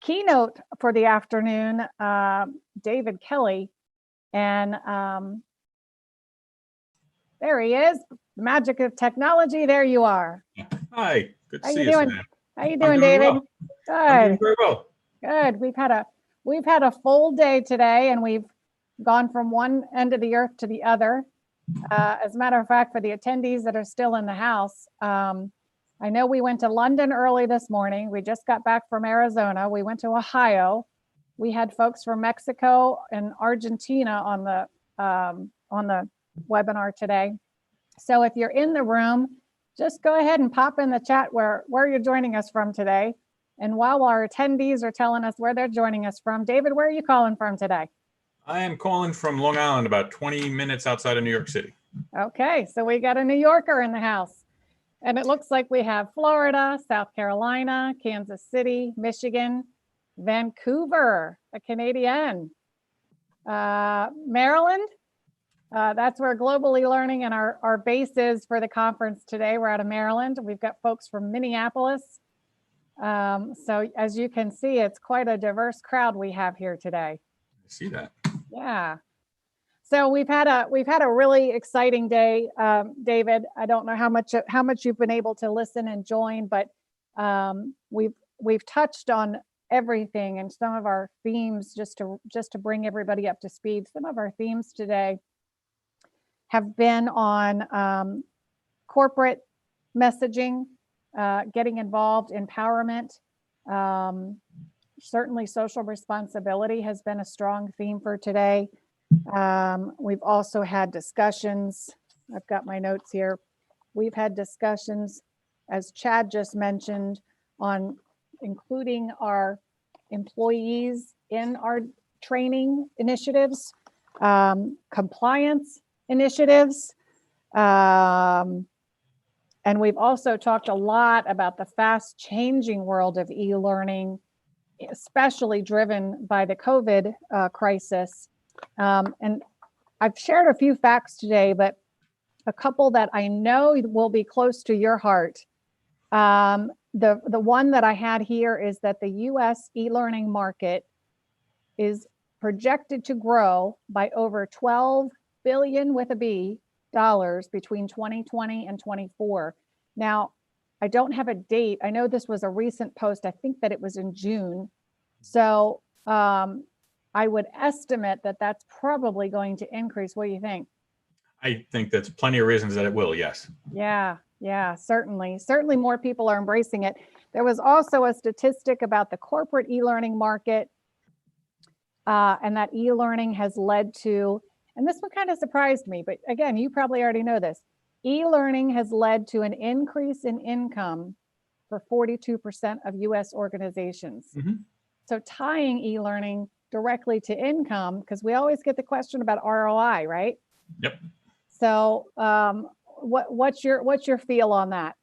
keynote for the afternoon, David Kelley, and there he is. The magic of technology. There you are. Hi, good to see you. How you doing, David? Well. Good. I'm doing very well. Good. We've had a full day today, and we've gone from one end of the earth to the other. As a matter of fact, for the attendees that are still in the house, I know we went to London early this morning. We just got back from Arizona. We went to Ohio. We had folks from Mexico and Argentina on the webinar today. So if you're in the room, just go ahead and pop in the chat where you're joining us from today. And while our attendees are telling us where they're joining us from, David, where are you calling from today? I am calling from Long Island, about 20 minutes outside of New York City. Okay, so we got a New Yorker in the house. And it looks like we have Florida, South Carolina, Kansas City, Michigan, Vancouver, a Canadian, Maryland. That's where Global eLearning and our base is for the conference today. We're out of Maryland. We've got folks from Minneapolis. So as you can see, it's quite a diverse crowd we have here today. I see that. Yeah. So we've had a really exciting day, David. I don't know how much you've been able to listen and join, but we've touched on everything and some of our themes just to bring everybody up to speed. Some of our themes today have been on corporate messaging, getting involved, empowerment. Certainly social responsibility has been a strong theme for today. We've also had discussions. I've got my notes here. We've had discussions, as Chad just mentioned, on including our employees in our training initiatives, compliance initiatives. And we've also talked a lot about the fast changing world of e-learning, especially driven by the COVID crisis. And I've shared a few facts today, but a couple that I know will be close to your heart. The one that I had here is that the US e-learning market is projected to grow by over 12 billion with a B dollars between 2020 and 24. Now, I don't have a date. I know this was a recent post. I think that it was in June. So I would estimate that that's probably going to increase. What do you think? I think that's plenty of reasons that it will, yes. Yeah, certainly. Certainly more people are embracing it. There was also a statistic about the corporate e-learning market, and that e-learning has led to, and this one kind of surprised me, but again, you probably already know this, e-learning has led to an increase in income for 42% of US organizations. Mm-hmm. So tying e-learning directly to income, because we always get the question about ROI, right? Yep. So what's your feel on that?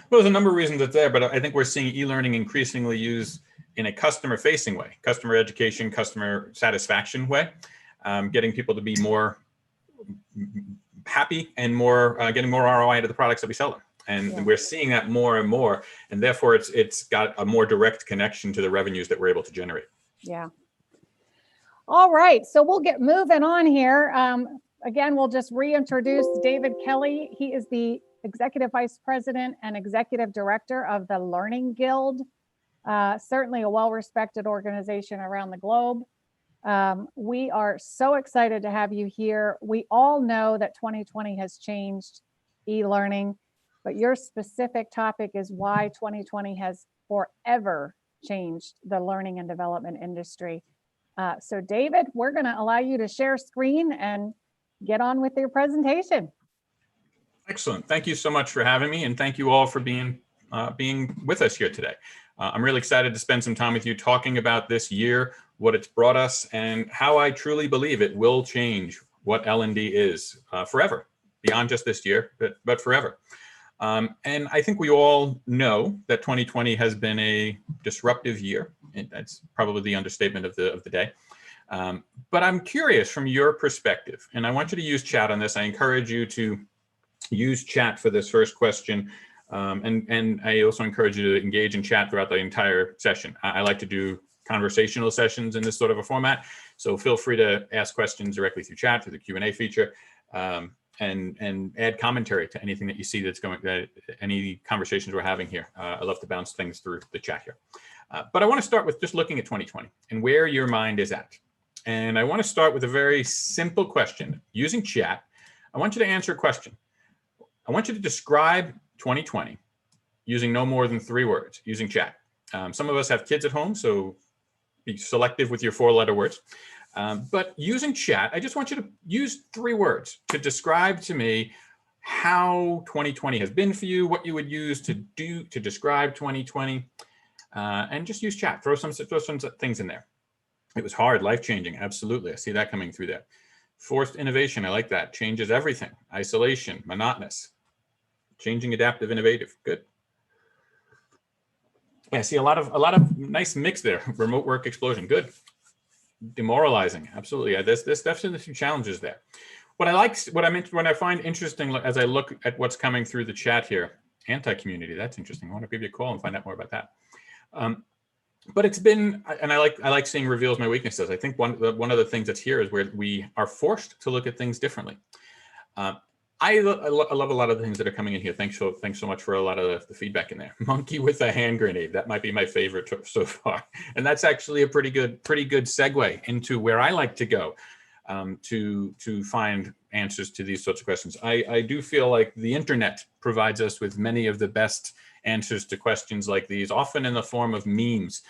Well, there's a number of reasons it's there, but I think we're seeing e-learning increasingly used in a customer-facing way, customer education, customer satisfaction way, getting people to be more happy and more getting more ROI to the products that we sell them. And we're seeing that more and more, and therefore it's got a more direct connection to the revenues that we're able to generate. Yeah. All right, so we'll get moving on here. Again, we'll just reintroduce David Kelley. He is the Executive Vice President and Executive Director of the Learning Guild, certainly a well-respected organization around the globe. We are so excited to have you here. We all know that 2020 has changed e-learning, but your specific topic is why 2020 has forever changed the learning and development industry. So David, we're going to allow you to share screen and get on with your presentation. Excellent. Thank you so much for having me, and thank you all for being with us here today. I'm really excited to spend some time with you talking about this year, what it's brought us, and how I truly believe it will change what L&D is forever, beyond just this year, but forever. And I think we all know that 2020 has been a disruptive year. And that's probably the understatement of the day. But I'm curious from your perspective, and I want you to use chat on this. I encourage you to use chat for this first question. And I also encourage you to engage in chat throughout the entire session. I like to do conversational sessions in this sort of a format. So feel free to ask questions directly through chat, through the Q&A feature, and add commentary to anything that you see that's any conversations we're having here. I love to bounce things through the chat here. But I want to start with just looking at 2020 and where your mind is at. And I want to start with a very simple question. Using chat, I want you to answer a question. I want you to describe 2020 using no more than 3 words, using chat. Some of us have kids at home, so be selective with your 4-letter words. But using chat, I just want you to use 3 words to describe to me how 2020 has been for you, what you would use to describe 2020, and just use chat. Throw some things in there. It was hard, life-changing, absolutely. I see that coming through there. Forced innovation, I like that. Changes everything. Isolation, monotonous. Changing, adaptive, innovative, good. Yeah, I see a lot of nice mix there. Remote work explosion, good. Demoralizing, absolutely. There's definitely some challenges there. What I find interesting as I look at what's coming through the chat here, anti-community, that's interesting. I want to give you a call and find out more about that. But it's been, and I like seeing reveals my weaknesses. I think one of the things that's here is where we are forced to look at things differently. I love a lot of the things that are coming in here. Thanks so much for a lot of the feedback in there. Monkey with a hand grenade. That might be my favorite so far. And that's actually a pretty good segue into where I like to go to find answers to these sorts of questions. I do feel like the internet provides us with many of the best answers to questions like these, often in the form of memes.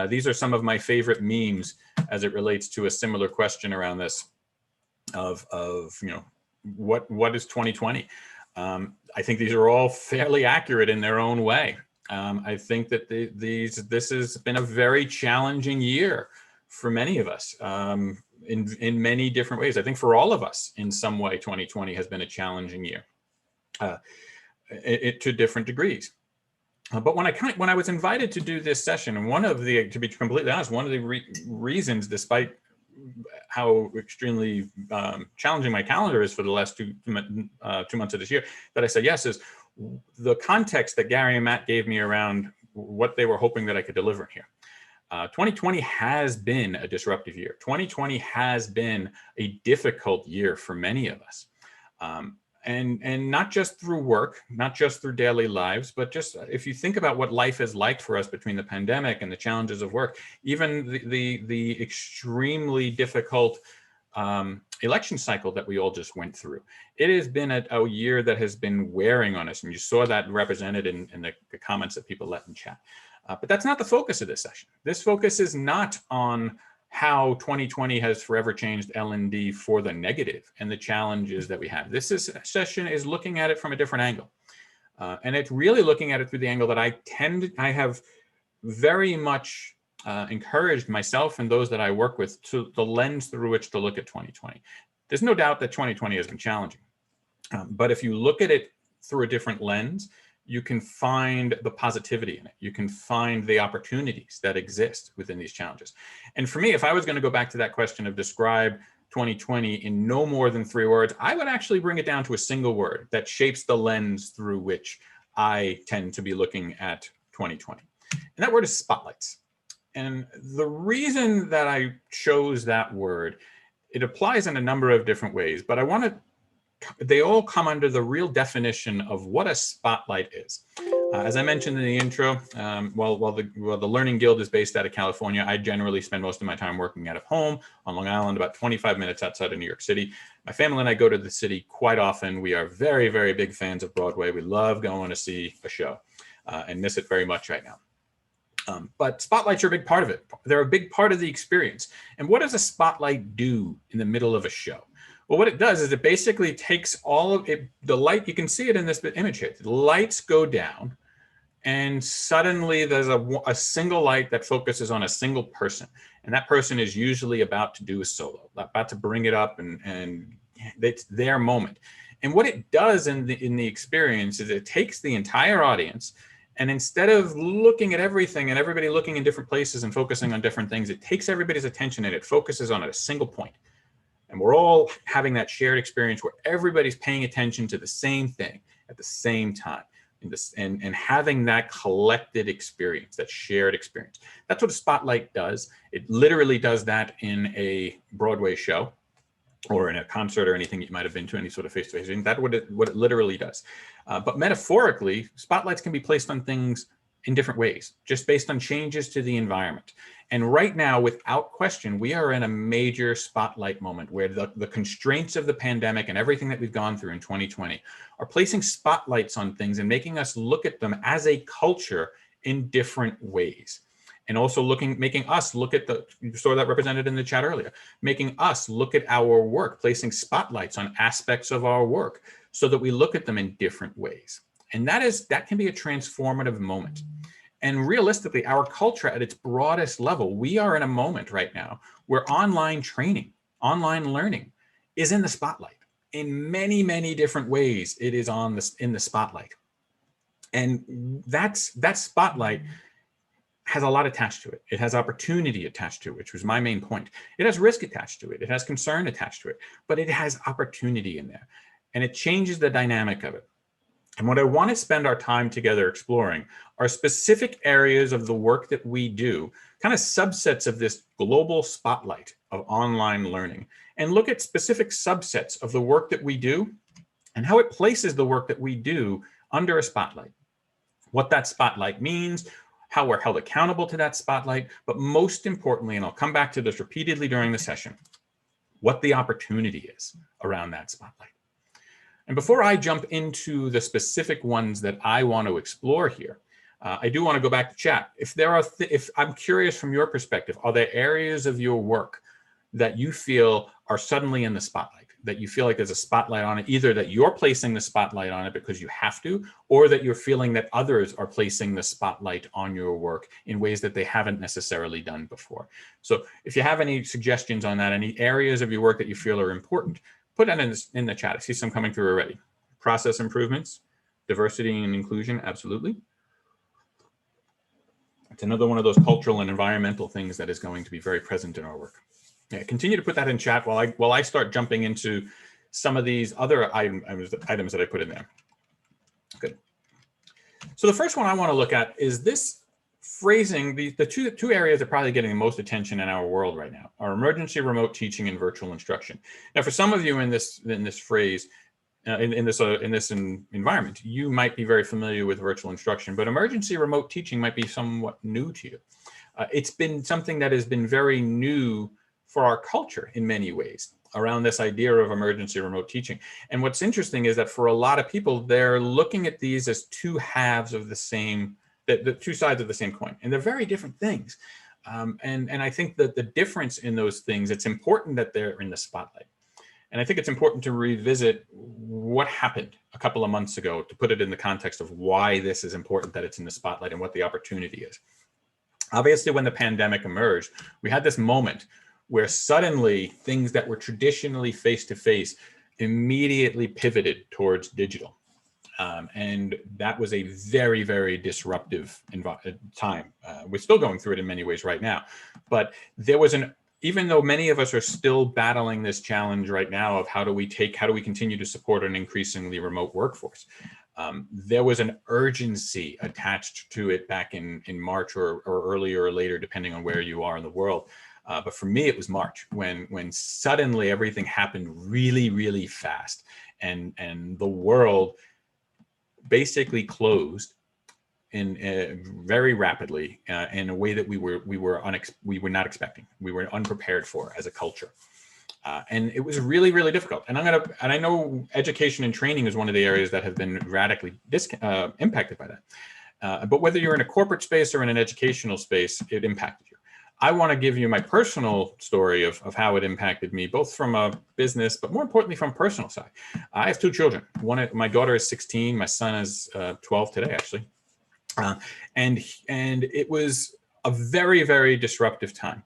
These are some of my favorite memes as it relates to a similar question around this of what is 2020? I think these are all fairly accurate in their own way. I think that this has been a very challenging year for many of us in many different ways. I think for all of us in some way, 2020 has been a challenging year to different degrees. But when I was invited to do this session, and to be completely honest, one of the reasons, despite how extremely challenging my calendar is for the last 2 months of this year, that I said yes, is the context that Gary and Matt gave me around what they were hoping that I could deliver here. 2020 has been a disruptive year. 2020 has been a difficult year for many of us. And not just through work, not just through daily lives, but just if you think about what life is like for us between the pandemic and the challenges of work, even the extremely difficult election cycle that we all just went through. It has been a year that has been wearing on us, and you saw that represented in the comments that people left in chat. But that's not the focus of this session. This focus is not on how 2020 has forever changed L&D for the negative and the challenges that we have. This session is looking at it from a different angle. And it's really looking at it through the angle that I have very much encouraged myself and those that I work with to the lens through which to look at 2020. There's no doubt that 2020 has been challenging. But if you look at it through a different lens, you can find the positivity in it. You can find the opportunities that exist within these challenges. And for me, if I was going to go back to that question of describe 2020 in no more than 3 words, I would actually bring it down to a single word that shapes the lens through which I tend to be looking at 2020. And that word is spotlights. And the reason that I chose that word, it applies in a number of different ways, but they all come under the real definition of what a spotlight is. As I mentioned in the intro, while the Learning Guild is based out of California, I generally spend most of my time working out of home on Long Island, about 25 minutes outside of New York City. My family and I go to the city quite often. We are very, very big fans of Broadway. We love going to see a show and miss it very much right now. But spotlights are a big part of it. They're a big part of the experience. And what does a spotlight do in the middle of a show? Well, what it does is it basically takes all of it, the light, you can see it in this image here. The lights go down and suddenly there's a single light that focuses on a single person. And that person is usually about to do a solo, about to bring it up and it's their moment. And what it does in the experience is it takes the entire audience, and instead of looking at everything and everybody looking in different places and focusing on different things, it takes everybody's attention and it focuses on a single point. And we're all having that shared experience where everybody's paying attention to the same thing at the same time. in this, and having that collected experience, that shared experience. That's what a spotlight does. It literally does that in a Broadway show or in a concert or anything you might have been to, any sort of face-to-face. And that's what it literally does. But metaphorically, spotlights can be placed on things in different ways, just based on changes to the environment. And right now, without question, we are in a major spotlight moment where the constraints of the pandemic and everything that we've gone through in 2020 are placing spotlights on things and making us look at them as a culture in different ways. And also making us look at you saw that represented in the chat earlier, making us look at our work, placing spotlights on aspects of our work so that we look at them in different ways. And that can be a transformative moment. And realistically, our culture at its broadest level, we are in a moment right now where online training, online learning is in the spotlight. In many, many different ways, it is in the spotlight. And that spotlight has a lot attached to it. It has opportunity attached to it, which was my main point. It has risk attached to it. It has concern attached to it, but it has opportunity in there. And it changes the dynamic of it. And what I want to spend our time together exploring are specific areas of the work that we do, kind of subsets of this global spotlight of online learning, and look at specific subsets of the work that we do and how it places the work that we do under a spotlight. What that spotlight means, how we're held accountable to that spotlight, but most importantly, and I'll come back to this repeatedly during the session, what the opportunity is around that spotlight. And before I jump into the specific ones that I want to explore here, I do want to go back to chat. If I'm curious from your perspective, are there areas of your work that you feel are suddenly in the spotlight, that you feel like there's a spotlight on it, either that you're placing the spotlight on it because you have to, or that you're feeling that others are placing the spotlight on your work in ways that they haven't necessarily done before? So if you have any suggestions on that, any areas of your work that you feel are important, put that in the chat. I see some coming through already. Process improvements, diversity and inclusion, absolutely. It's another one of those cultural and environmental things that is going to be very present in our work. Yeah, continue to put that in chat while I start jumping into some of these other items that I put in there. Good. So the first one I want to look at is this phrasing. The two areas that are probably getting the most attention in our world right now are emergency remote teaching and virtual instruction. Now, for some of you in this phrase, in this environment, you might be very familiar with virtual instruction, but emergency remote teaching might be somewhat new to you. It's been something that has been very new for our culture in many ways around this idea of emergency remote teaching. And what's interesting is that for a lot of people, they're looking at these as two halves of the same, the two sides of the same coin, and they're very different things. And I think that the difference in those things, it's important that they're in the spotlight. And I think it's important to revisit what happened a couple of months ago to put it in the context of why this is important that it's in the spotlight and what the opportunity is. Obviously, when the pandemic emerged, we had this moment where suddenly things that were traditionally face-to-face immediately pivoted towards digital. And that was a very, very disruptive time. We're still going through it in many ways right now, but there was even though many of us are still battling this challenge right now of how do we continue to support an increasingly remote workforce, there was an urgency attached to it back in March or earlier or later, depending on where you are in the world. But for me, it was March when suddenly everything happened really, really fast, and the world basically closed very rapidly in a way that we were not expecting. We were unprepared for as a culture, and it was really, really difficult. And I know education and training is one of the areas that have been radically impacted by that. But whether you're in a corporate space or in an educational space, it impacted you. I want to give you my personal story of how it impacted me, both from a business, but more importantly, from a personal side. I have two children. My daughter is 16. My son is 12 today, actually. And it was a very, very disruptive time.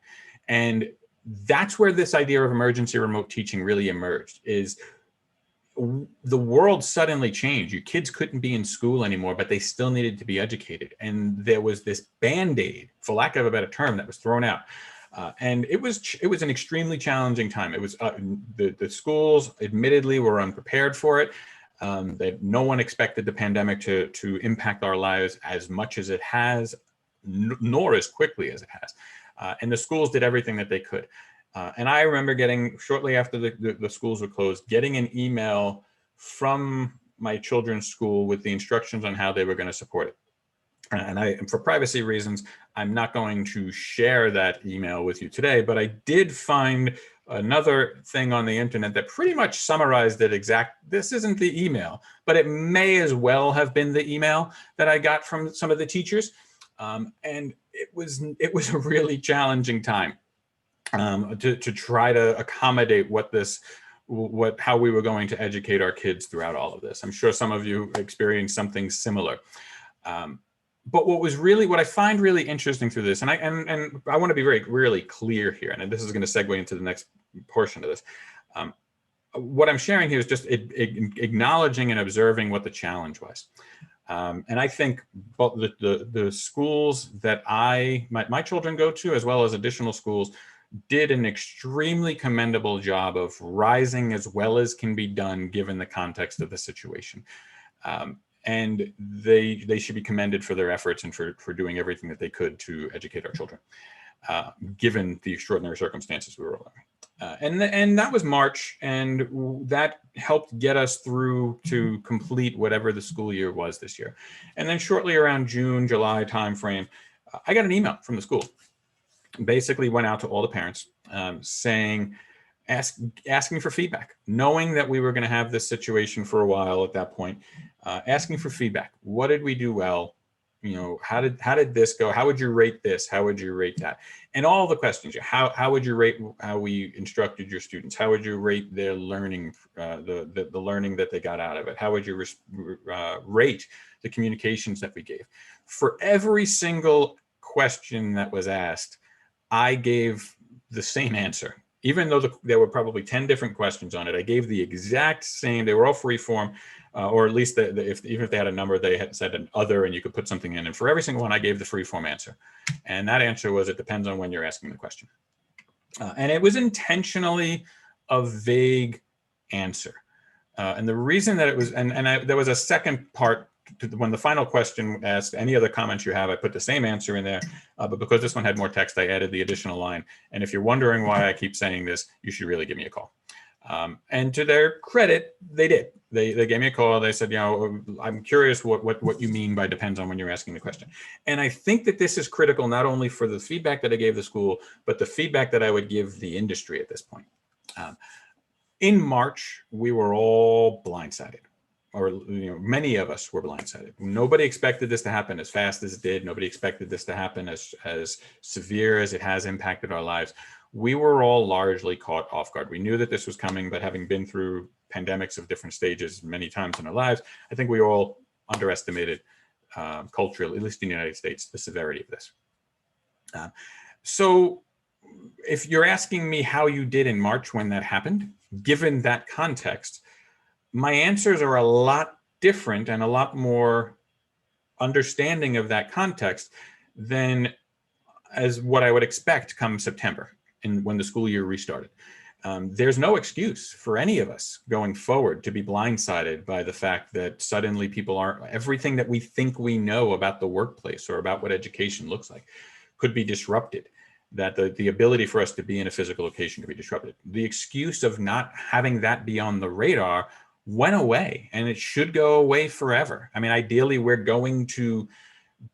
And that's where this idea of emergency remote teaching really emerged, is the world suddenly changed. Your kids couldn't be in school anymore, but they still needed to be educated. And there was this Band-Aid, for lack of a better term, that was thrown out. And it was an extremely challenging time. It was the schools admittedly were unprepared for it. That no one expected the pandemic to impact our lives as much as it has, nor as quickly as it has. And the schools did everything that they could. And I remember getting, shortly after the schools were closed, getting an email from my children's school with the instructions on how they were going to support it. And for privacy reasons, I'm not going to share that email with you today, but I did find another thing on the internet that pretty much summarized it this isn't the email, but it may as well have been the email that I got from some of the teachers. And it was a really challenging time to try to accommodate how we were going to educate our kids throughout all of this. I'm sure some of you experienced something similar. But what I find really interesting through this, and I want to be really clear here, and this is going to segue into the next portion of this. What I'm sharing here is just acknowledging and observing what the challenge was. And I think both the schools that my children go to, as well as additional schools, did an extremely commendable job of rising as well as can be done given the context of the situation. And they should be commended for their efforts and for doing everything that they could to educate our children, given the extraordinary circumstances we were all in. And that was March, and that helped get us through to complete whatever the school year was this year. And then shortly around June, July timeframe, I got an email from the school. Basically went out to all the parents asking for feedback, knowing that we were going to have this situation for a while at that point, asking for feedback. What did we do well? How did this go? How would you rate this? How would you rate that? And all the questions. How would you rate how we instructed your students? How would you rate their learning, the learning that they got out of it? How would you rate the communications that we gave? For every single question that was asked, I gave the same answer. Even though there were probably 10 different questions on it, I gave the exact same. They were all free form, or at least even if they had a number, they had said an other, and you could put something in. And for every single one, I gave the free form answer. And that answer was, it depends on when you're asking the question. And it was intentionally a vague answer. And the reason that it was, there was a second part when the final question asked, any other comments you have, I put the same answer in there, but because this one had more text, I added the additional line. And if you're wondering why I keep saying this, you should really give me a call. And to their credit, they did. They gave me a call. They said, I'm curious what you mean by depends on when you're asking the question. And I think that this is critical, not only for the feedback that I gave the school, but the feedback that I would give the industry at this point. In March, we were all blindsided. Or many of us were blindsided. Nobody expected this to happen as fast as it did. Nobody expected this to happen as severe as it has impacted our lives. We were all largely caught off guard. We knew that this was coming, but having been through pandemics of different stages many times in our lives, I think we all underestimated culturally, at least in the United States, the severity of this. So if you're asking me how you did in March when that happened, given that context, my answers are a lot different and a lot more understanding of that context than as what I would expect come September and when the school year restarted. There's no excuse for any of us going forward to be blindsided by the fact that suddenly everything that we think we know about the workplace or about what education looks like could be disrupted, that the ability for us to be in a physical location could be disrupted. The excuse of not having that be on the radar went away, and it should go away forever. I mean, ideally, we're going to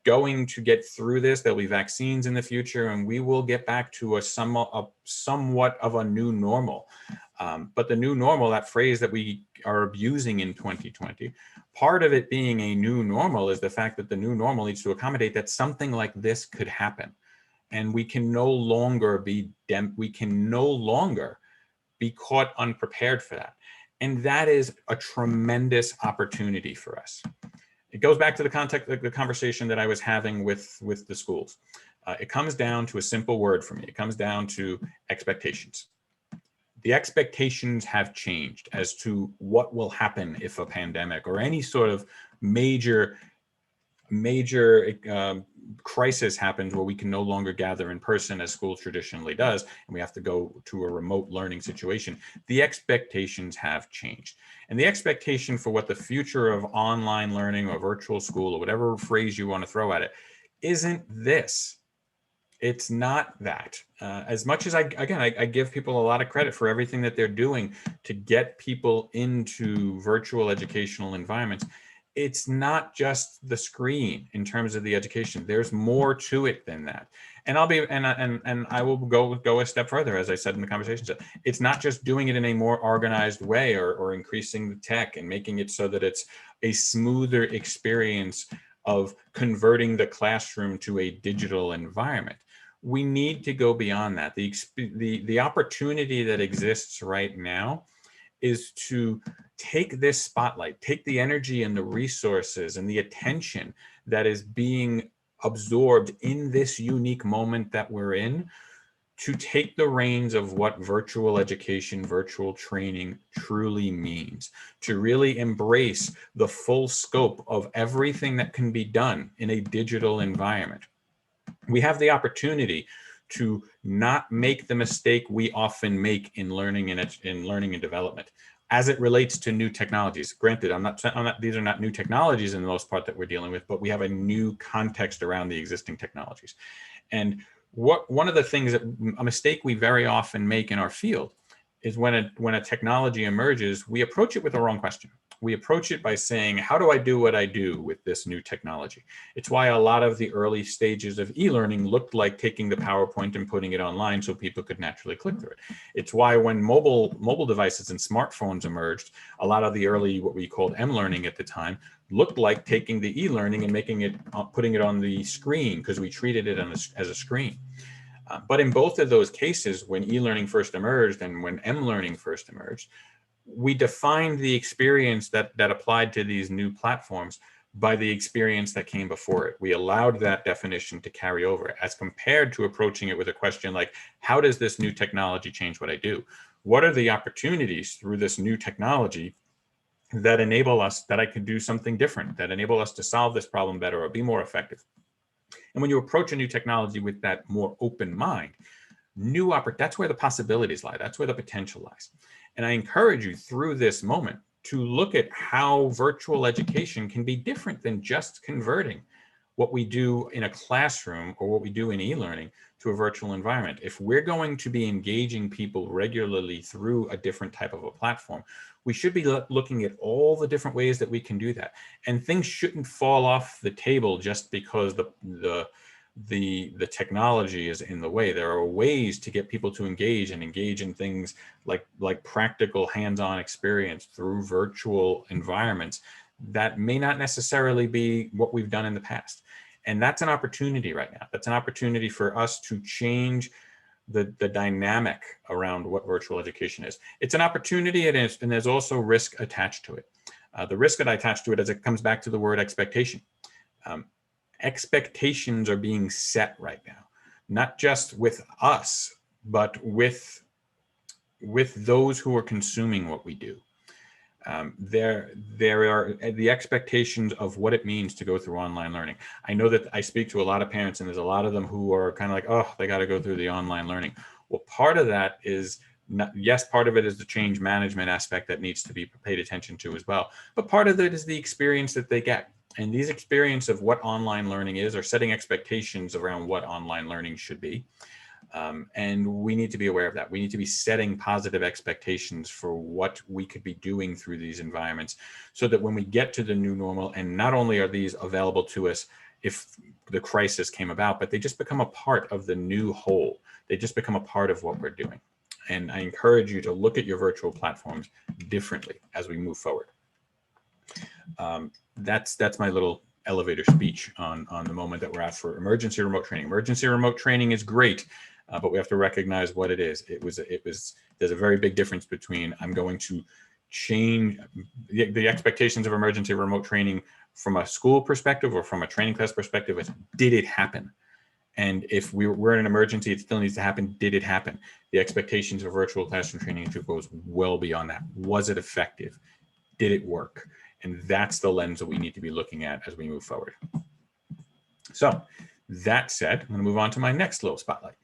get through this. There'll be vaccines in the future, and we will get back to somewhat of a new normal. But the new normal, that phrase that we are abusing in 2020, part of it being a new normal is the fact that the new normal needs to accommodate that something like this could happen, and we can no longer be caught unprepared for that. And that is a tremendous opportunity for us. It goes back to the context, the conversation that I was having with the schools. It comes down to a simple word for me. It comes down to expectations. The expectations have changed as to what will happen if a pandemic or any sort of major major crisis happens where we can no longer gather in person as school traditionally does, and we have to go to a remote learning situation, the expectations have changed. And the expectation for what the future of online learning or virtual school or whatever phrase you want to throw at it isn't this. It's not that. As much as I give people a lot of credit for everything that they're doing to get people into virtual educational environments, it's not just the screen in terms of the education. There's more to it than that. And I will go a step further, as I said in the conversation. So it's not just doing it in a more organized way or increasing the tech and making it so that it's a smoother experience of converting the classroom to a digital environment. We need to go beyond that. The opportunity that exists right now is to take this spotlight, take the energy and the resources and the attention that is being absorbed in this unique moment that we're in, to take the reins of what virtual education, virtual training truly means, to really embrace the full scope of everything that can be done in a digital environment. We have the opportunity to not make the mistake we often make in learning and development as it relates to new technologies. Granted, these are not new technologies in the most part that we're dealing with, but we have a new context around the existing technologies. And one of the things a mistake we very often make in our field is when a technology emerges, we approach it with the wrong question. We approach it by saying, how do I do what I do with this new technology? It's why a lot of the early stages of e-learning looked like taking the PowerPoint and putting it online so people could naturally click through it. It's why when mobile devices and smartphones emerged, a lot of the early, what we called M-learning at the time, looked like taking the e-learning and putting it on the screen, because we treated it as a screen. But in both of those cases, when e-learning first emerged and when M-learning first emerged, we defined the experience that applied to these new platforms by the experience that came before it. We allowed that definition to carry over, as compared to approaching it with a question like, how does this new technology change what I do? What are the opportunities through this new technology that enable us, that I could do something different, that enable us to solve this problem better or be more effective? And when you approach a new technology with that more open mind, that's where the possibilities lie. That's where the potential lies. And I encourage you through this moment to look at how virtual education can be different than just converting what we do in a classroom or what we do in e-learning to a virtual environment. If we're going to be engaging people regularly through a different type of a platform, we should be looking at all the different ways that we can do that. And things shouldn't fall off the table just because the technology is in the way. There are ways to get people to engage in things like practical hands-on experience through virtual environments that may not necessarily be what we've done in the past. And that's an opportunity right now. That's an opportunity for us to change the dynamic around what virtual education is. It's an opportunity, and there's also risk attached to it. The risk that I attach to it, as it comes back to the word expectation. Expectations are being set right now, not just with us, but with those who are consuming what we do. There are the expectations of what it means to go through online learning. I know that I speak to a lot of parents, and there's a lot of them who are kind of like, oh, they got to go through the online learning. Well, part of that is part of it is the change management aspect that needs to be paid attention to as well. But part of it is the experience that they get. And these experience of what online learning is, are setting expectations around what online learning should be. And we need to be aware of that. We need to be setting positive expectations for what we could be doing through these environments, so that when we get to the new normal, and not only are these available to us if the crisis came about, but they just become a part of the new whole. They just become a part of what we're doing. And I encourage you to look at your virtual platforms differently as we move forward. That's my little elevator speech on the moment that we're at for emergency remote training. Emergency remote training is great, but we have to recognize what it is. There's a very big difference between I'm going to change the expectations of emergency remote training from a school perspective or from a training class perspective. Is, did it happen? And if we're in an emergency, it still needs to happen. Did it happen? The expectations of virtual classroom training goes well beyond that. Was it effective? Did it work? And that's the lens that we need to be looking at as we move forward. So that said, I'm going to move on to my next little spotlight,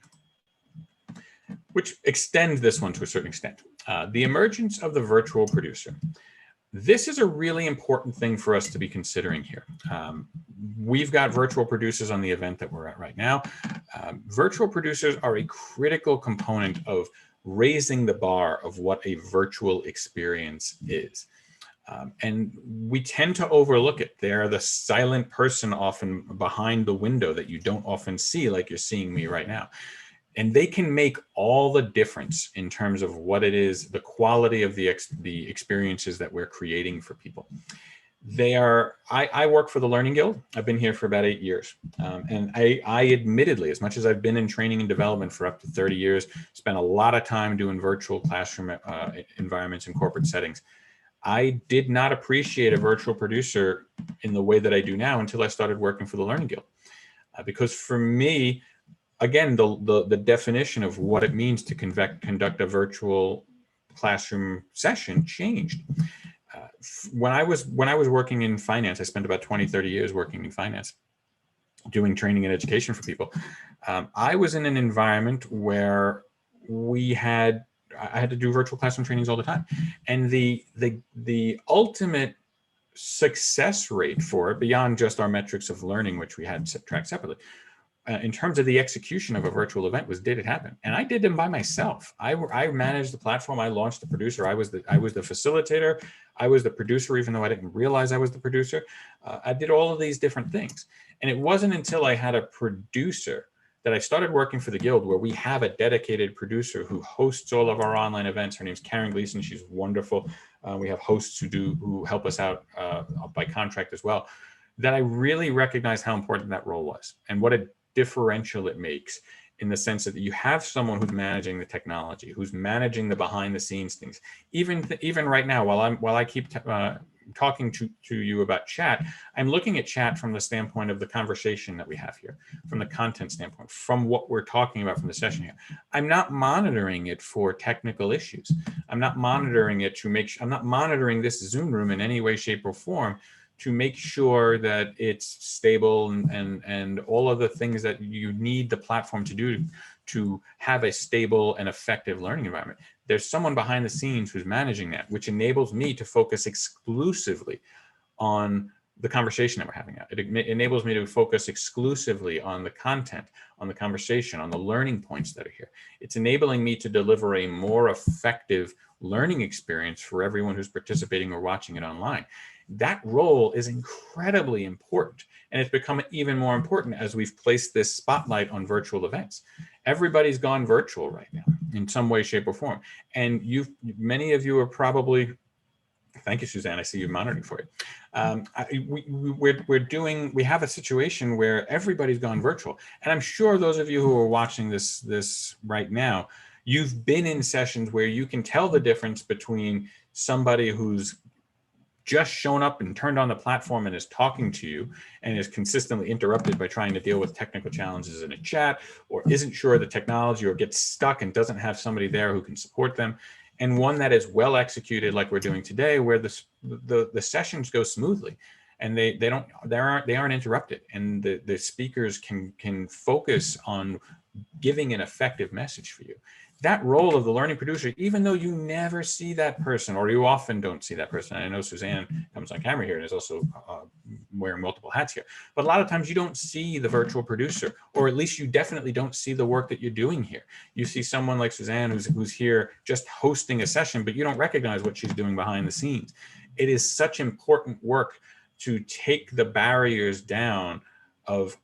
which extends this one to a certain extent. The emergence of the virtual producer. This is a really important thing for us to be considering here. We've got virtual producers on the event that we're at right now. Virtual producers are a critical component of raising the bar of what a virtual experience is. And we tend to overlook it. They're the silent person often behind the window that you don't often see, like you're seeing me right now. And they can make all the difference in terms of what it is, the quality of the experiences that we're creating for people. I work for the Learning Guild. I've been here for about 8 years. And I admittedly, as much as I've been in training and development for up to 30 years, spent a lot of time doing virtual classroom environments in corporate settings. I did not appreciate a virtual producer in the way that I do now until I started working for the Learning Guild. Because for me, again, the definition of what it means to conduct a virtual classroom session changed. When I was working in finance, I spent about 20, 30 years working in finance, doing training and education for people. I was in an environment where I had to do virtual classroom trainings all the time. And the ultimate success rate for it, beyond just our metrics of learning, which we had tracked separately, in terms of the execution of a virtual event, was did it happen? And I did them by myself. I managed the platform. I launched the producer. I was the facilitator. I was the producer, even though I didn't realize I was the producer. I did all of these different things. And it wasn't until I had a producer that I started working for the Guild, where we have a dedicated producer who hosts all of our online events. Her name's Karen Gleason. She's wonderful. We have hosts who help us out by contract as well. That I really recognized how important that role was and what a differential it makes, in the sense that you have someone who's managing the technology, who's managing the behind the scenes things. Even right now, while I keep talking to you about chat, I'm looking at chat from the standpoint of the conversation that we have here, from the content standpoint, from what we're talking about from the session here. I'm not monitoring it for technical issues. I'm not monitoring it to make sure, I'm not monitoring this Zoom room in any way, shape, or form to make sure that it's stable and all of the things that you need the platform to do to have a stable and effective learning environment. There's someone behind the scenes who's managing that, which enables me to focus exclusively on the conversation that we're having. It enables me to focus exclusively on the content, on the conversation, on the learning points that are here. It's enabling me to deliver a more effective learning experience for everyone who's participating or watching it online. That role is incredibly important, and it's become even more important as we've placed this spotlight on virtual events. Everybody's gone virtual right now in some way, shape, or form. And many of you are probably, thank you, Suzanne, I see you monitoring for it. We have a situation where everybody's gone virtual. And I'm sure those of you who are watching this right now, you've been in sessions where you can tell the difference between somebody who's just shown up and turned on the platform and is talking to you and is consistently interrupted by trying to deal with technical challenges in a chat, or isn't sure of the technology, or gets stuck and doesn't have somebody there who can support them, and one that is well executed like we're doing today, where the sessions go smoothly and they aren't interrupted, and the speakers can focus on giving an effective message for you. That role of the learning producer, even though you never see that person, or you often don't see that person. I know Suzanne comes on camera here and is also wearing multiple hats here, but a lot of times you don't see the virtual producer, or at least you definitely don't see the work that you're doing here. You see someone like Suzanne who's here just hosting a session, but you don't recognize what she's doing behind the scenes. It is such important work to take the barriers down of,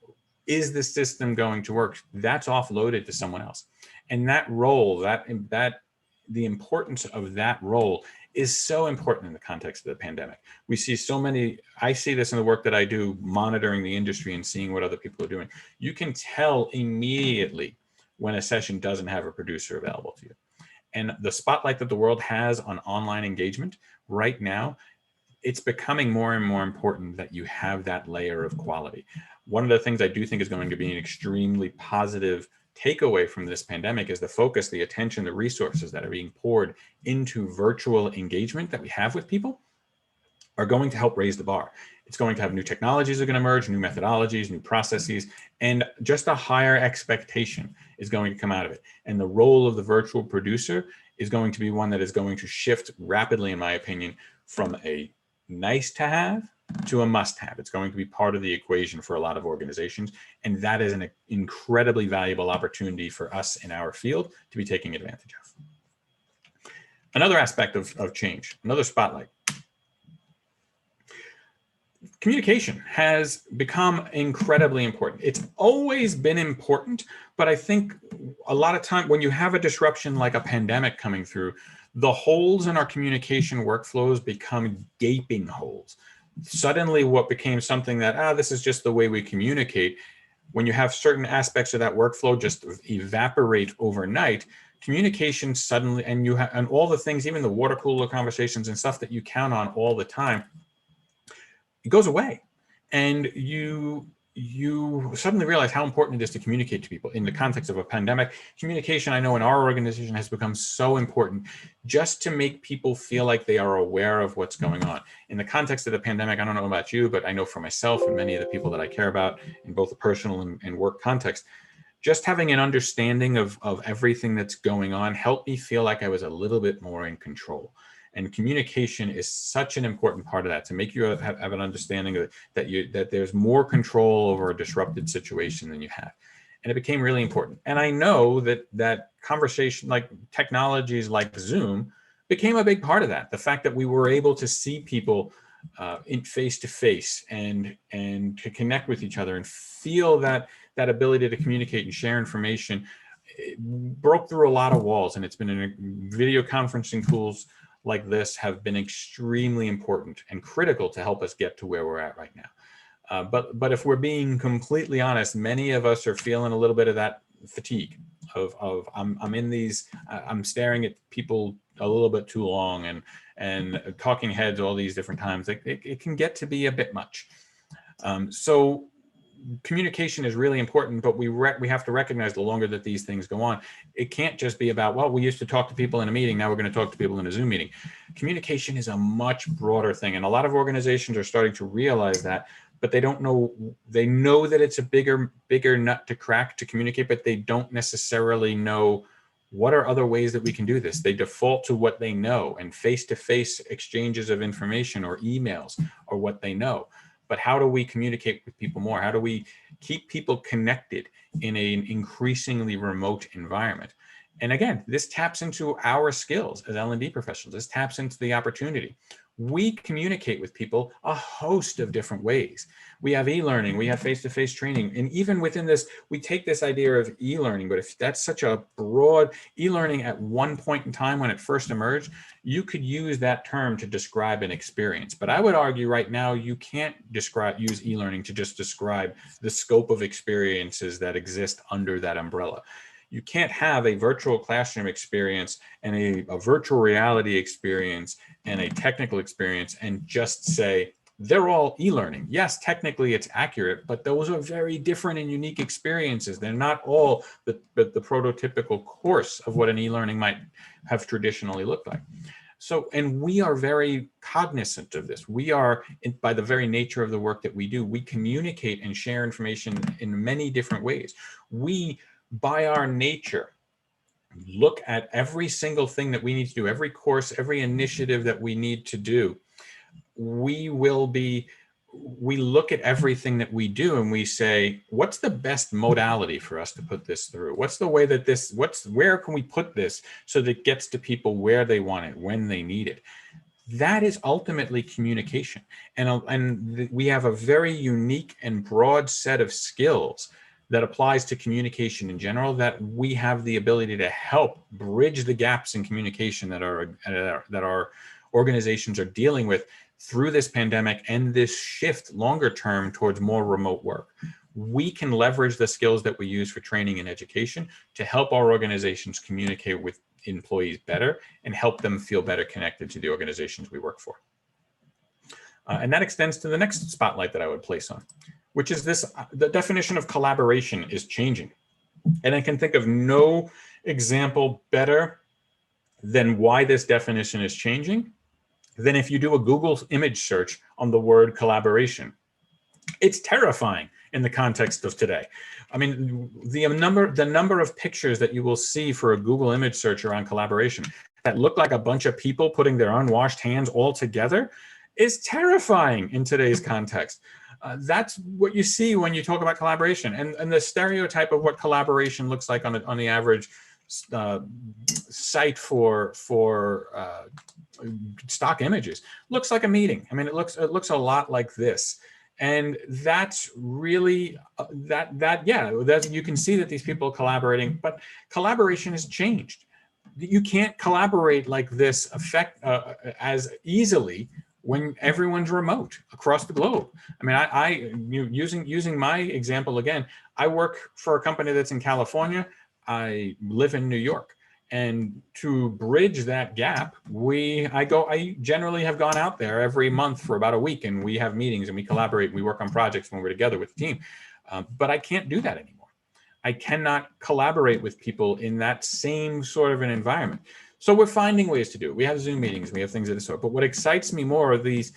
is the system going to work? That's offloaded to someone else. And that role, the importance of that role is so important in the context of the pandemic. We see so many, I see this in the work that I do, monitoring the industry and seeing what other people are doing. You can tell immediately when a session doesn't have a producer available to you. And the spotlight that the world has on online engagement right now, it's becoming more and more important that you have that layer of quality. One of the things I do think is going to be an extremely positive takeaway from this pandemic is the focus, the attention, the resources that are being poured into virtual engagement that we have with people. are going to help raise the bar. It's going to have new technologies that are going to emerge, new methodologies, new processes, and just a higher expectation is going to come out of it. And the role of the virtual producer is going to be one that is going to shift rapidly, in my opinion, from a nice to have to a must have. It's going to be part of the equation for a lot of organizations. And that is an incredibly valuable opportunity for us in our field to be taking advantage of. Another aspect of change, another spotlight. Communication has become incredibly important. It's always been important, but I think a lot of time when you have a disruption like a pandemic coming through, the holes in our communication workflows become gaping holes. Suddenly what became something that, this is just the way we communicate, when you have certain aspects of that workflow just evaporate overnight, communication suddenly, and all the things, even the water cooler conversations and stuff that you count on all the time, it goes away. And you suddenly realize how important it is to communicate to people. In the context of a pandemic, communication, I know in our organization, has become so important just to make people feel like they are aware of what's going on. In the context of the pandemic, I don't know about you, but I know for myself and many of the people that I care about in both the personal and work context, just having an understanding of everything that's going on helped me feel like I was a little bit more in control. And communication is such an important part of that, to make you have an understanding that there's more control over a disrupted situation than you have. And it became really important. And I know that conversation, like technologies like Zoom, became a big part of that. The fact that we were able to see people in face to face and to connect with each other and feel that ability to communicate and share information, it broke through a lot of walls. And it's been video conferencing tools like this have been extremely important and critical to help us get to where we're at right now. But if we're being completely honest, many of us are feeling a little bit of that fatigue of I'm in these, I'm staring at people a little bit too long and talking heads all these different times. It can get to be a bit much. So communication is really important, but we have to recognize the longer that these things go on, it can't just be about, well, we used to talk to people in a meeting, now we're going to talk to people in a Zoom meeting. Communication is a much broader thing, and a lot of organizations are starting to realize that, but they don't know. They know that it's a bigger nut to crack to communicate, but they don't necessarily know what are other ways that we can do this. They default to what they know, and face-to-face exchanges of information or emails are what they know. But how do we communicate with people more? How do we keep people connected in an increasingly remote environment? And again, this taps into our skills as L&D professionals. This taps into the opportunity. We communicate with people a host of different ways. We have e-learning, we have face-to-face training, and even within this, we take this idea of e-learning, but if that's such a broad e-learning at one point in time when it first emerged, you could use that term to describe an experience. But I would argue right now, you can't use e-learning to just describe the scope of experiences that exist under that umbrella. You can't have a virtual classroom experience and a virtual reality experience and a technical experience and just say, they're all e-learning. Yes, technically it's accurate, but those are very different and unique experiences. They're not all the prototypical course of what an e-learning might have traditionally looked like. So, and we are very cognizant of this. We are, by the very nature of the work that we do, we communicate and share information in many different ways. We, by our nature, look at every single thing that we need to do, every course, every initiative that we need to do. We look at everything that we do and we say, what's the best modality for us to put this through? What's the way that where can we put this so that it gets to people where they want it, when they need it? That is ultimately communication. And we have a very unique and broad set of skills that applies to communication in general, that we have the ability to help bridge the gaps in communication that our organizations are dealing with through this pandemic and this shift longer term towards more remote work. We can leverage the skills that we use for training and education to help our organizations communicate with employees better and help them feel better connected to the organizations we work for. And that extends to the next spotlight that I would place on, which is the definition of collaboration is changing. And I can think of no example better than why this definition is changing than if you do a Google image search on the word collaboration. It's terrifying in the context of today. I mean, the number of pictures that you will see for a Google image search around collaboration that look like a bunch of people putting their unwashed hands all together is terrifying in today's context. That's what you see when you talk about collaboration, and the stereotype of what collaboration looks like on the average site for stock images looks like a meeting. I mean, it looks a lot like this. And that's really that you can see that these people are collaborating, but collaboration has changed. You can't collaborate like this as easily when everyone's remote across the globe. I mean, using my example again, I work for a company that's in California. I live in New York. And to bridge that gap, I generally have gone out there every month for about a week, and we have meetings and we collaborate. We work on projects when we're together with the team. But I can't do that anymore. I cannot collaborate with people in that same sort of an environment. So we're finding ways to do it. We have Zoom meetings, we have things of the sort. But what excites me more are these,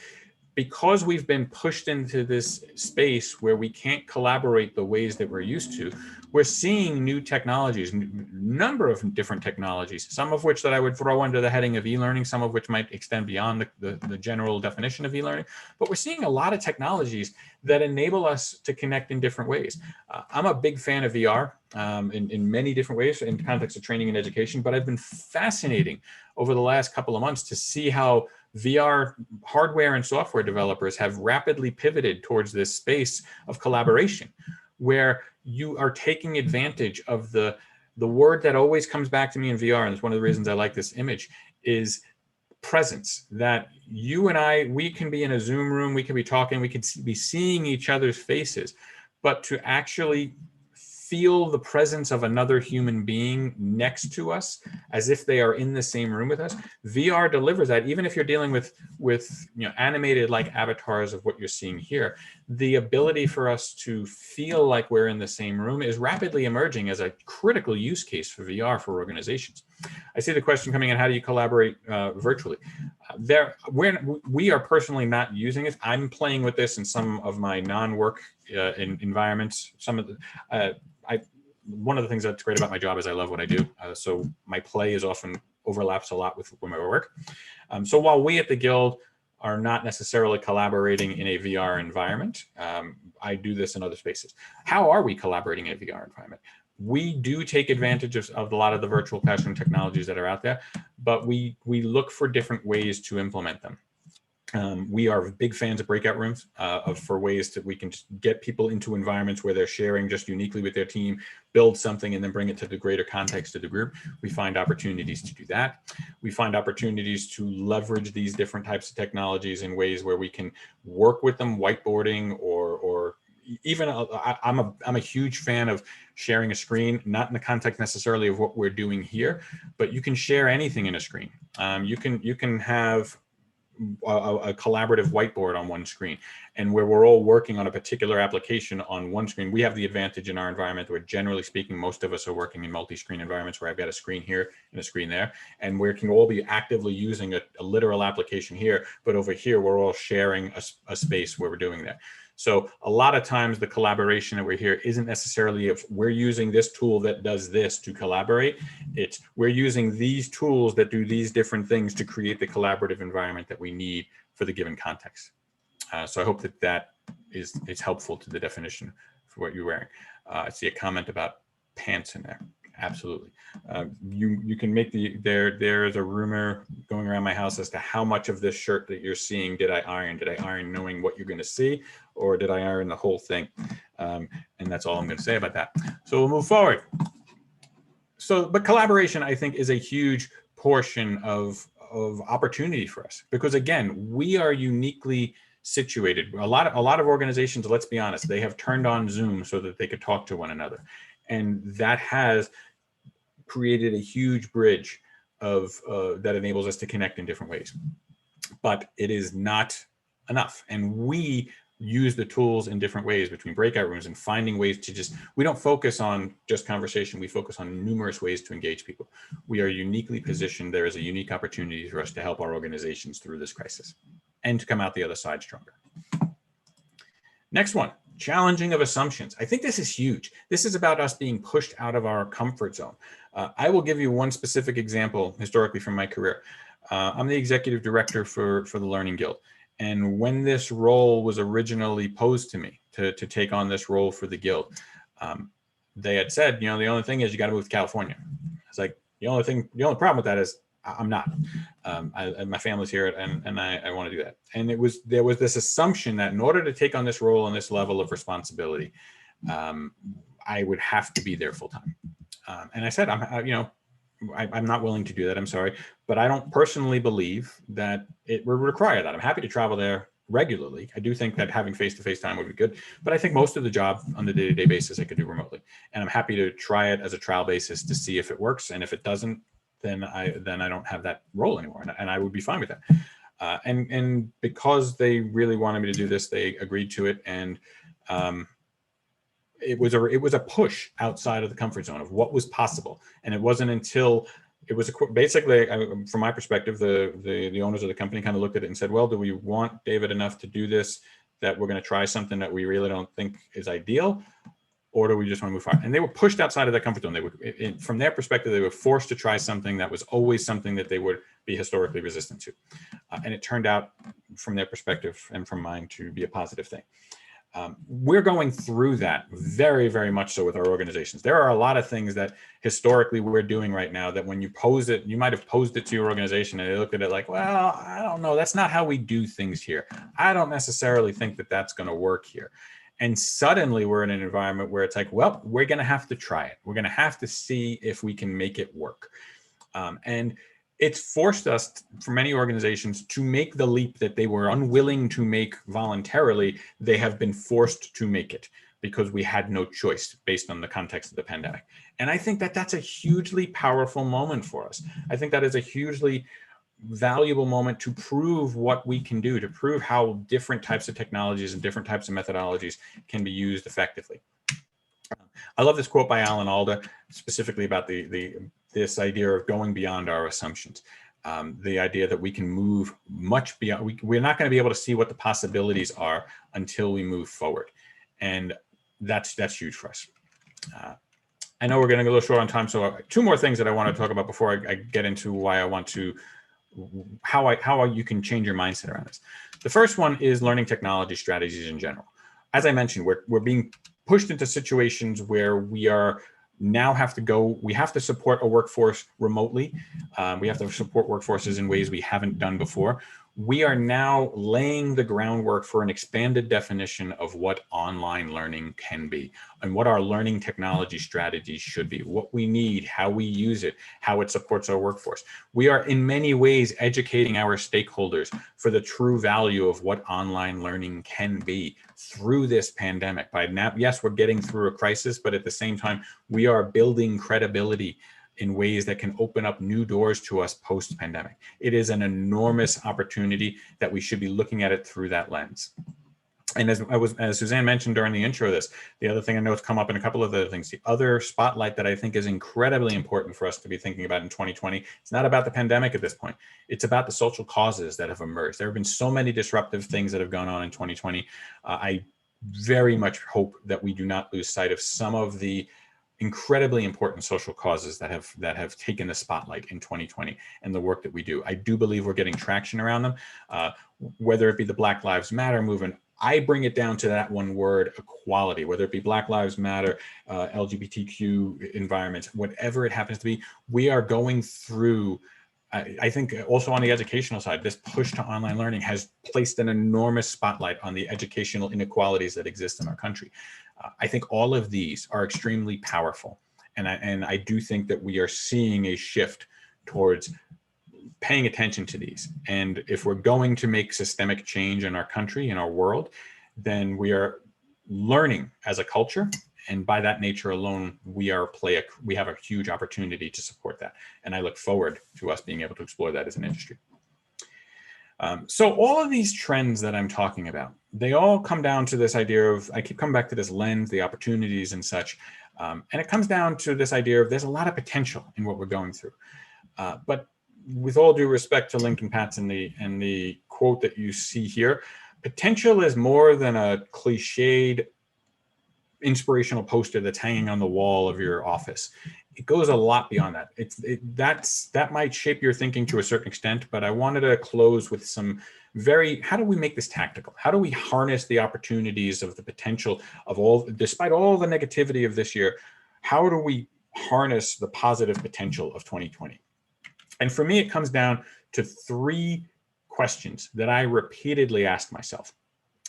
because we've been pushed into this space where we can't collaborate the ways that we're used to, we're seeing new technologies, number of different technologies, some of which that I would throw under the heading of e-learning, some of which might extend beyond the general definition of e-learning. But we're seeing a lot of technologies that enable us to connect in different ways. I'm a big fan of VR in many different ways in the context of training and education, but I've been fascinating over the last couple of months to see how VR hardware and software developers have rapidly pivoted towards this space of collaboration, where you are taking advantage of the word that always comes back to me in VR, and it's one of the reasons I like this image, is presence. That you and I, we can be in a Zoom room, we can be talking, we can be seeing each other's faces, but to actually feel the presence of another human being next to us as if they are in the same room with us. VR delivers that. Even if you're dealing with animated like avatars of what you're seeing here, the ability for us to feel like we're in the same room is rapidly emerging as a critical use case for VR for organizations. I see the question coming in: how do you collaborate virtually? We are personally not using it. I'm playing with this in some of my non-work environments. Some of the one of the things that's great about my job is I love what I do. So my play is often overlaps a lot with my work. So while we at the Guild are not necessarily collaborating in a VR environment, I do this in other spaces. How are we collaborating in a VR environment? We do take advantage of a lot of the virtual classroom technologies that are out there, but we look for different ways to implement them. We are big fans of breakout rooms for ways that we can get people into environments where they're sharing just uniquely with their team, build something, and then bring it to the greater context of the group. We find opportunities to do that. We find opportunities to leverage these different types of technologies in ways where we can work with them, whiteboarding, or even I'm a huge fan of sharing a screen, not in the context necessarily of what we're doing here, but you can share anything in a screen. You can have a collaborative whiteboard on one screen, and where we're all working on a particular application on one screen. We have the advantage in our environment where, generally speaking, most of us are working in multi-screen environments where I've got a screen here and a screen there, and we can all be actively using a literal application here, but over here we're all sharing a space where we're doing that. So a lot of times the collaboration that we're here isn't necessarily if we're using this tool that does this to collaborate. It's we're using these tools that do these different things to create the collaborative environment that we need for the given context. So I hope that is helpful to the definition for what you're wearing. I see a comment about pants in there. Absolutely. You can make there's a rumor going around my house as to how much of this shirt that you're seeing did I iron? Did I iron knowing what you're going to see, or did I iron the whole thing? And that's all I'm going to say about that. So we'll move forward. But collaboration, I think, is a huge portion of opportunity for us, because again, we are uniquely situated. A lot of organizations, let's be honest, they have turned on Zoom so that they could talk to one another, and that has created a huge bridge that enables us to connect in different ways. But it is not enough, and we use the tools in different ways between breakout rooms and finding ways to we don't focus on just conversation. We focus on numerous ways to engage people. We are uniquely positioned. There is a unique opportunity for us to help our organizations through this crisis and to come out the other side stronger. Next one, challenging of assumptions. I think this is huge. This is about us being pushed out of our comfort zone. I will give you one specific example historically from my career. I'm the executive director for the Learning Guild. And when this role was originally posed to me to take on this role for the Guild, they had said, the only thing is you got to move to California. It's like, the only problem with that is I'm not. My family's here and I want to do that. And there was this assumption that in order to take on this role and this level of responsibility, I would have to be there full time. And I said, I'm not willing to do that. I'm sorry, but I don't personally believe that it would require that. I'm happy to travel there regularly. I do think that having face-to-face time would be good, but I think most of the job on the day-to-day basis I could do remotely. And I'm happy to try it as a trial basis to see if it works. And if it doesn't, then I don't have that role anymore. And I would be fine with that. And because they really wanted me to do this, they agreed to it. And it was a push outside of the comfort zone of what was possible. And it wasn't until it was basically, from my perspective, the owners of the company kind of looked at it and said, well, do we want David enough to do this that we're going to try something that we really don't think is ideal? Or do we just want to move forward? And they were pushed outside of their comfort zone. From their perspective, they were forced to try something that was always something that they would be historically resistant to. And it turned out, from their perspective and from mine, to be a positive thing. We're going through that very, very much so with our organizations. There are a lot of things that historically we're doing right now that when you pose it, you might have posed it to your organization and they looked at it like, well, I don't know, that's not how we do things here. I don't necessarily think that that's going to work here. And suddenly we're in an environment where it's like, well, we're going to have to try it. We're going to have to see if we can make it work. And it's forced us, for many organizations, to make the leap that they were unwilling to make voluntarily. They have been forced to make it because we had no choice based on the context of the pandemic. And I think that that's a hugely powerful moment for us. I think that is a hugely valuable moment to prove what we can do, to prove how different types of technologies and different types of methodologies can be used effectively. I love this quote by Alan Alda, specifically about this idea of going beyond our assumptions. The idea that we can move much beyond, we're not going to be able to see what the possibilities are until we move forward. And that's huge for us. I know we're getting a little short on time, so two more things that I want to talk about before I get into why I want to, how you can change your mindset around this. The first one is learning technology strategies in general. As I mentioned, we're being pushed into situations where we are now we have to support a workforce remotely. We have to support workforces in ways we haven't done before. We are now laying the groundwork for an expanded definition of what online learning can be and what our learning technology strategies should be, what we need, how we use it, how it supports our workforce. We are in many ways educating our stakeholders for the true value of what online learning can be through this pandemic. By now, yes, we're getting through a crisis, but at the same time, we are building credibility in ways that can open up new doors to us post-pandemic. It is an enormous opportunity that we should be looking at it through that lens. And as Suzanne mentioned during the intro of this, the other thing I know it's come up in a couple of other things, the other spotlight that I think is incredibly important for us to be thinking about in 2020, it's not about the pandemic at this point. It's about the social causes that have emerged. There have been so many disruptive things that have gone on in 2020. I very much hope that we do not lose sight of some of the incredibly important social causes that have taken the spotlight in 2020 and the work that we do. I do believe we're getting traction around them, whether it be the Black Lives Matter movement. I bring it down to that one word, equality, whether it be Black Lives Matter, LGBTQ environments, whatever it happens to be. We are going through, I think also on the educational side, this push to online learning has placed an enormous spotlight on the educational inequalities that exist in our country. I think all of these are extremely powerful. And I do think that we are seeing a shift towards paying attention to these. And if we're going to make systemic change in our country, in our world, then we are learning as a culture. And by that nature alone, we have a huge opportunity to support that. And I look forward to us being able to explore that as an industry. So all of these trends that I'm talking about, they all come down to this idea of, I keep coming back to this lens, the opportunities and such. And it comes down to this idea of there's a lot of potential in what we're going through. But with all due respect to Lincoln Patz and the quote that you see here, potential is more than a cliched inspirational poster that's hanging on the wall of your office. It goes a lot beyond that. That might shape your thinking to a certain extent, but I wanted to close with some how do we make this tactical? How do we harness the opportunities of the potential of despite all the negativity of this year, how do we harness the positive potential of 2020? And for me, it comes down to 3 questions that I repeatedly ask myself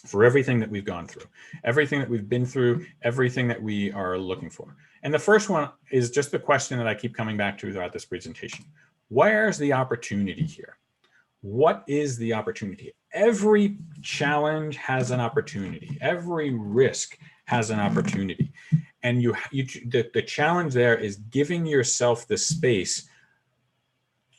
for everything that we've gone through, everything that we've been through, everything that we are looking for. And the first one is just the question that I keep coming back to throughout this presentation. Where's the opportunity here? What is the opportunity? Every challenge has an opportunity. Every risk has an opportunity. And the challenge there is giving yourself the space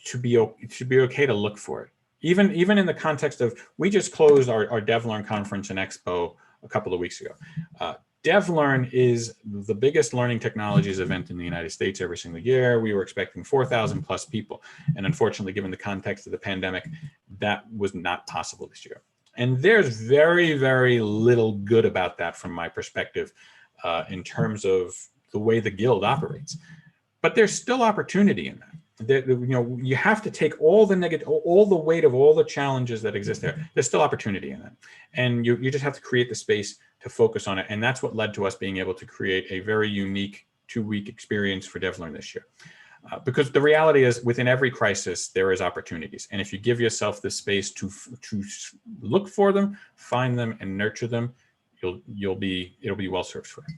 to be okay to look for it. Even in the context of, we just closed our DevLearn conference and expo a couple of weeks ago. DevLearn is the biggest learning technologies event in the United States every single year. We were expecting 4,000 plus people. And unfortunately, given the context of the pandemic, that was not possible this year. And there's very, very little good about that from my perspective in terms of the way the Guild operates. But there's still opportunity in that. You have to take all the weight of all the challenges that exist there. There's still opportunity in that. And you just have to create the space to focus on it. And that's what led to us being able to create a very unique 2-week experience for DevLearn this year. Because the reality is, within every crisis, there is opportunities. And if you give yourself the space to look for them, find them, and nurture them, it'll be well served for you.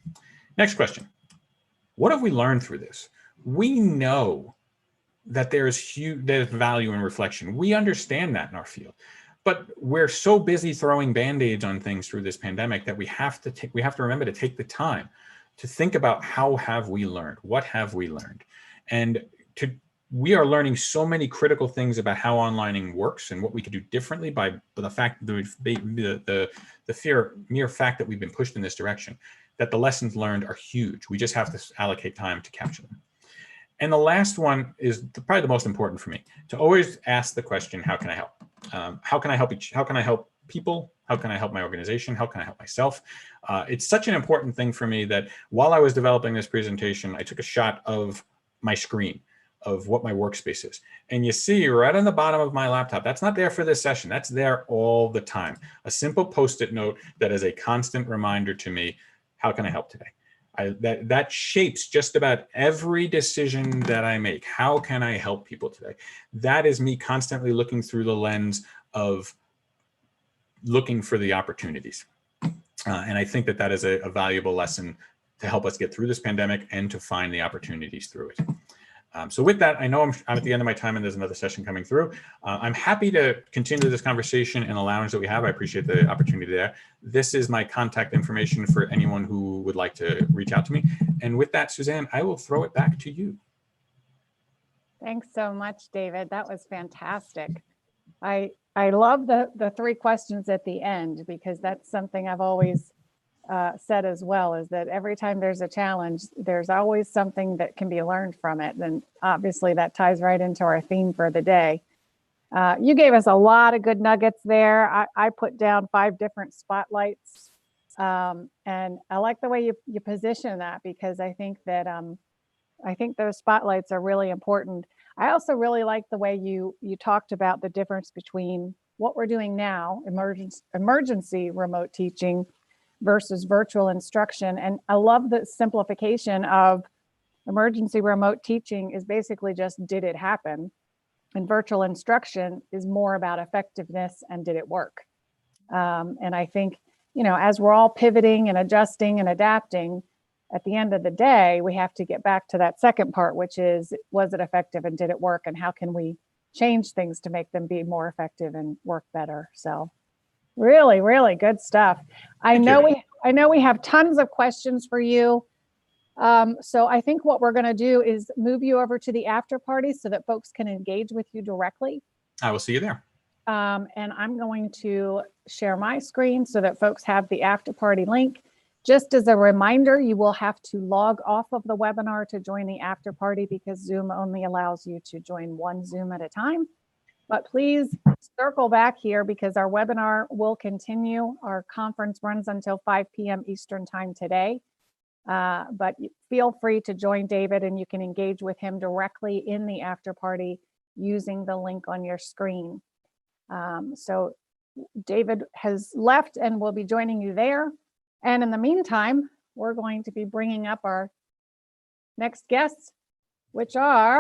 Next question. What have we learned through this? We know that there's value in reflection. We understand that in our field, but we're so busy throwing band-aids on things through this pandemic that we have to remember to take the time to think about how have we learned, what have we learned, and we are learning so many critical things about how onlining works and what we could do differently by the fact the mere fact that we've been pushed in this direction, that the lessons learned are huge. We just have to allocate time to capture them. And the last one is probably the most important for me, to always ask the question, how can I help? How can I help people? How can I help my organization? How can I help myself? It's such an important thing for me that while I was developing this presentation, I took a shot of my screen, of what my workspace is. And you see right on the bottom of my laptop, that's not there for this session. That's there all the time. A simple Post-it note that is a constant reminder to me, how can I help today? That shapes just about every decision that I make. How can I help people today? That is me constantly looking through the lens of looking for the opportunities. And I think that is a valuable lesson to help us get through this pandemic and to find the opportunities through it. So with that, I know I'm at the end of my time and there's another session coming through. I'm happy to continue this conversation in the lounge that we have. I appreciate the opportunity there. This is my contact information for anyone who would like to reach out to me. And with that, Suzanne, I will throw it back to you. Thanks so much, David. That was fantastic. I love the 3 questions at the end, because that's something I've always said as well, is that every time there's a challenge, there's always something that can be learned from it. And obviously that ties right into our theme for the day. You gave us a lot of good nuggets there. I put down 5 different spotlights. And I like the way you position that, because I think that I think those spotlights are really important. I also really like the way you talked about the difference between what we're doing now, emergency remote teaching, versus virtual instruction. And I love the simplification of emergency remote teaching is basically just, did it happen? And virtual instruction is more about effectiveness and did it work? And I think, as we're all pivoting and adjusting and adapting, at the end of the day, we have to get back to that second part, which is, was it effective and did it work? And how can we change things to make them be more effective and work better? So really, really good stuff. I know we have tons of questions for you. So I think what we're going to do is move you over to the after party so that folks can engage with you directly. I will see you there. And I'm going to share my screen so that folks have the after party link. Just as a reminder, you will have to log off of the webinar to join the after party because Zoom only allows you to join one Zoom at a time. But please circle back here because our webinar will continue. Our conference runs until 5 p.m. Eastern time today. But feel free to join David and you can engage with him directly in the after party using the link on your screen. So David has left and will be joining you there. And in the meantime, we're going to be bringing up our next guests, which are